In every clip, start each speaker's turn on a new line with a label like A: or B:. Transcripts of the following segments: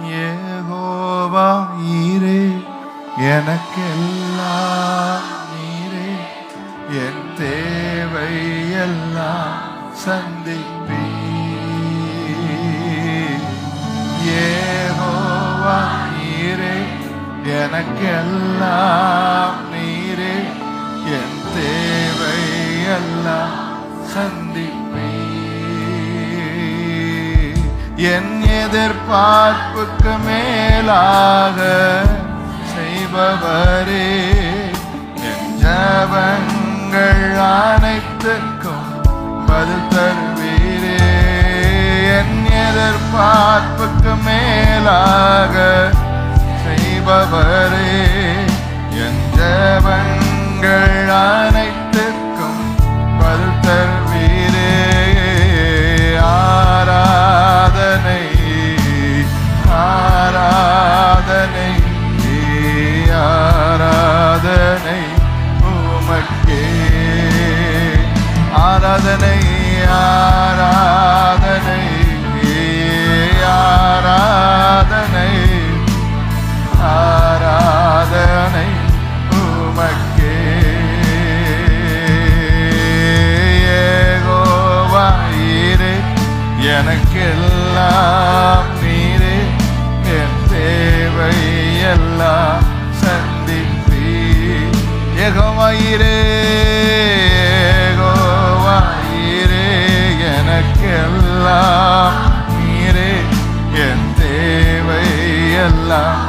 A: யெகோவா ஈரே, எனக்கெல்லாம் நீரே, என் தேவை எல்லாம் சந்திப்பீ. யெகோவா ஈரே, எனக்கெல்லாம் நீரே, என் தேவை எல்லாம் சந்திப்பீ. என் எதிர்பார்ப்புக்கு மேலாக செய்பவரே, என் ஜெபங்கள் அனைத்துக்கும் பதில் தருவீரே. என் எதிர்பார்ப்புக்கு மேலாக செய்பவரே, என் ஜெபங்கள் அனைத்துக்கும் பதில் தருவீரே. ஆராதனை ஆராதனை ஆராதனை உமக்கே. ஆராதனை ஆராதனை ஆராதனை ஆராதனை உமக்கே. யெகோவா ஈரே, எனக்கெல்லாம் நீரே, என் தேவை எல்லாம் சந்திப்பீ. யெகோவா ஈரே, யெகோவா ஈரே, எனக்கெல்லாம் நீரே, என் தேவை எல்லாம்.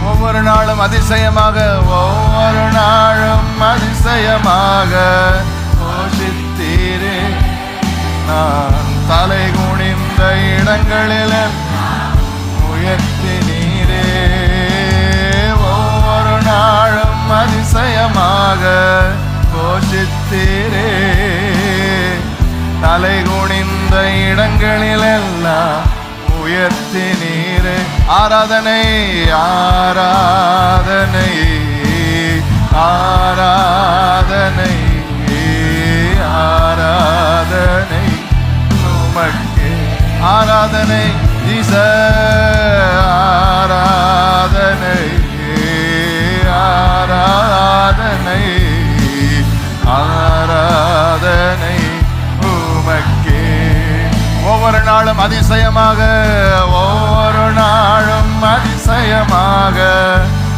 A: ஒவ்வொரு நாளும் அதிசயமாக, ஒவ்வொரு நாளும் அதிசயமாக போஷித்தீரே. நான் தலை குனிந்த இடங்களில் உயர்த்தினீரே. ஒவ்வொரு நாளும் அதிசயமாக போஷித்தீரே. தலை குனிந்த இடங்களில் எல்லாம் உயர்த்தினீரே. ஆராதனை ஆராதனை ஆராதனை ஆராதனை உமக்கே. ஆராதனை ஆராதனை ஆராதனை ஆராதனை உமக்கே. ஒவ்வொரு நாளும் அதிசயமாக, ஒவ்வொரு நாளும் அதிசயமாக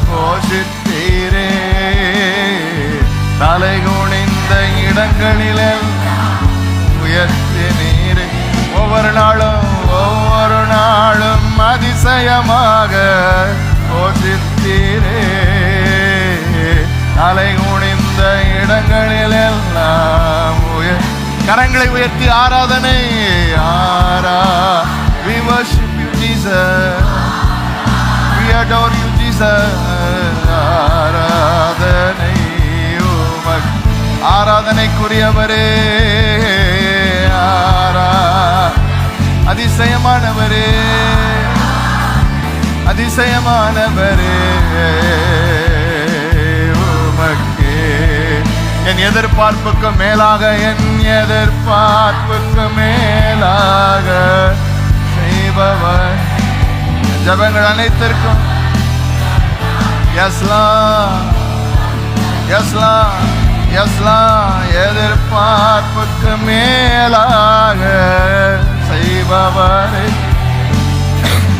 A: போஷித்தீரே. தலை குனிந்த இடங்களில் உயர்த்தினீரே. ஒவ்வொரு நாளும், ஒவ்வொரு நாளும் அதிசயமாக போஷித்தீரே. தலை குனிந்த இடங்களில் எல்லாம் கரங்களை உயர்த்தி ஆராதனை we worship you Jesus, we adore you Jesus. ஆராதனை உமக்கு. ஆராதனைக்குரியவரே, அதிசயமானவரே, அதிசயமானவரே உமக்கே. என் எதிர்பார்ப்புக்கு மேலாக, என் எதிர்பார்ப்புக்கு மேலாக செய்பவர். ஜெபங்கள் அனைத்திற்கும் எஸ்லாம் எஸ்லாம் எஸ்லாம். எதிர்பார்ப்புக்கு மேலாக செய்பவரை.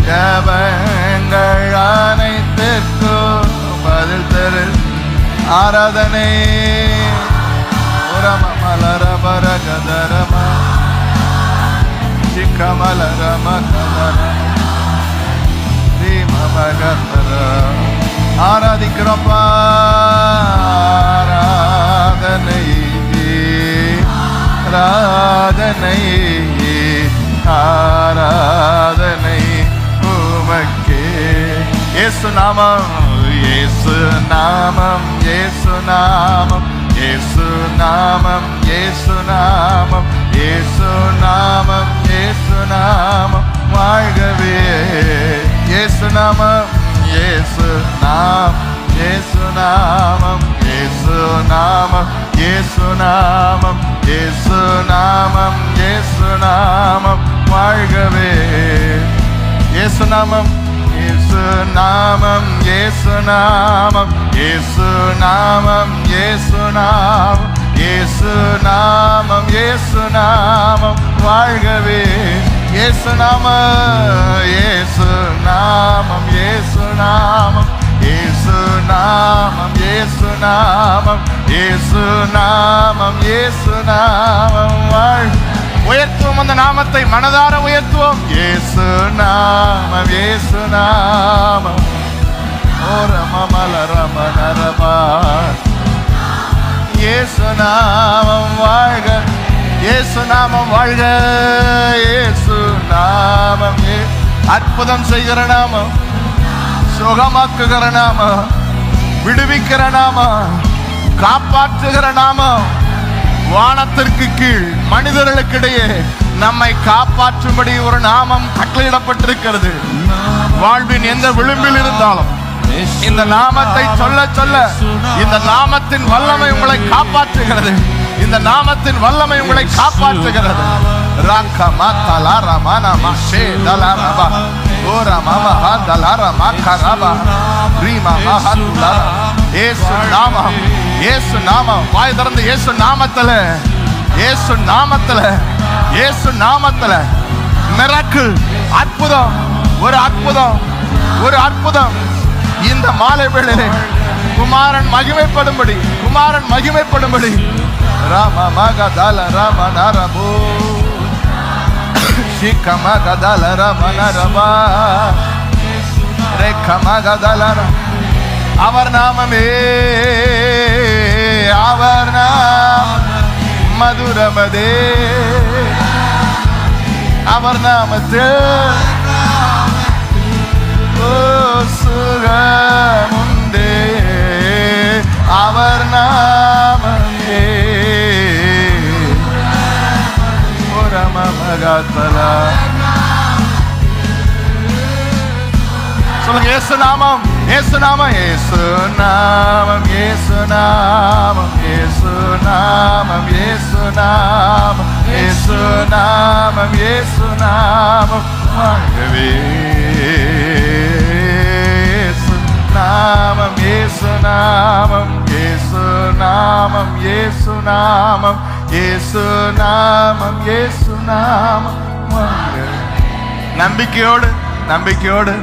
A: ஜெபங்கள் அனைத்திற்கும் பதில் தரு. ஆராதனை மலரபரகதரம சிக்கமலரம கதர தீமமகதர. ஆராதிக்கிறோம்ப்பா. ஆராதனை ஆராதனை ஆராதனை உமக்கே. இயேசு நாமம், இயேசு நாமம், இயேசு நாமம், இயேசு நாமம், இயேசு நாமம், இயேசு நாமம், இயேசு நாமம் வாழ்கவே. இயேசு நாமம், இயேசு நாமம், இயேசு நாமம், இயேசு நாமம், இயேசு நாமம், இயேசு நாமம், இயேசு நாமம் வாழ்கவே. இயேசு நாமம், இயேசு நாமம், இயேசு நாமம், இயேசு நாமம், இயேசு நாமம், இயேசு நாமம், இயேசு நாமம் வாழ்கவே. இயேசு நாமம், இயேசு நாமம், இயேசு நாமம், இயேசு நாமம், இயேசு நாமம், இயேசு நாமம், இயேசு நாமம் வாழ்க. உயர்த்துவோம் அந்த நாமத்தை, மனதார உயர்த்துவோம். இயேசு நாமம், இயேசு நாமம். ஓ ரமமல ரமணரபா. இயேசு நாமம் வாழ்க, இயேசு நாமம் வாழ்க, இயேசு நாமம். அற்புதம் செய்கிற நாமம், சுகமாக்குகிற நாமம், விடுவிக்கிற நாமம், காப்பாற்றுகிற நாமம். வானத்திற்கு கீழ் மனிதர்களுக்கிடையே நம்மை காப்பாற்றும்படி ஒரு நாமம் கட்டளையிடப்பட்டிருக்கிறது. வாழ்வின் எந்த விளிம்பில் இருந்தாலும் இந்த நாமத்தை சொல்ல சொல்ல இந்த நாமத்தின் வல்லமை உங்களை காப்பாற்றுகிறது. இந்த நாமத்தின் வல்லமை உங்களை காப்பாற்றுகிறது. இயேசு நாமம், வாய் திறந்து இயேசு நாமத்துல, இயேசு நாமத்துல, இயேசு நாமத்துல மிராக்கிள், அற்புதம், ஒரு அற்புதம், ஒரு அற்புதம். இந்த மாலை வேளையிலே குமாரன் மகிமைப்படும்படி, குமாரன் மகிமைப்படும்படி ராம மகதல ராம நரபோ ஷிக மகதல ராம நரபா ரேக மகதல. அவர் நாமமே, அவர் நாமம் மதுரமதே, அவர் நாமத்தில் சுகமுண்டே, அவர் நாமமே. சொல்லுங்க இயேசு நாமம், இயேசு நாமம், இயேசு நாமம், இயேசு நாமம், இயேசு நாமம், இயேசு நாமம், இயேசு நாமம், இயேசு நாமம் வாழ்கவே. இயேசு நாமம், இயேசு நாமம், இயேசு நாமம், இயேசு நாமம், இயேசு நாமம், இயேசு நாமம் வாழ்கவே. நம்பிக்கையோடு, நம்பிக்கையோடு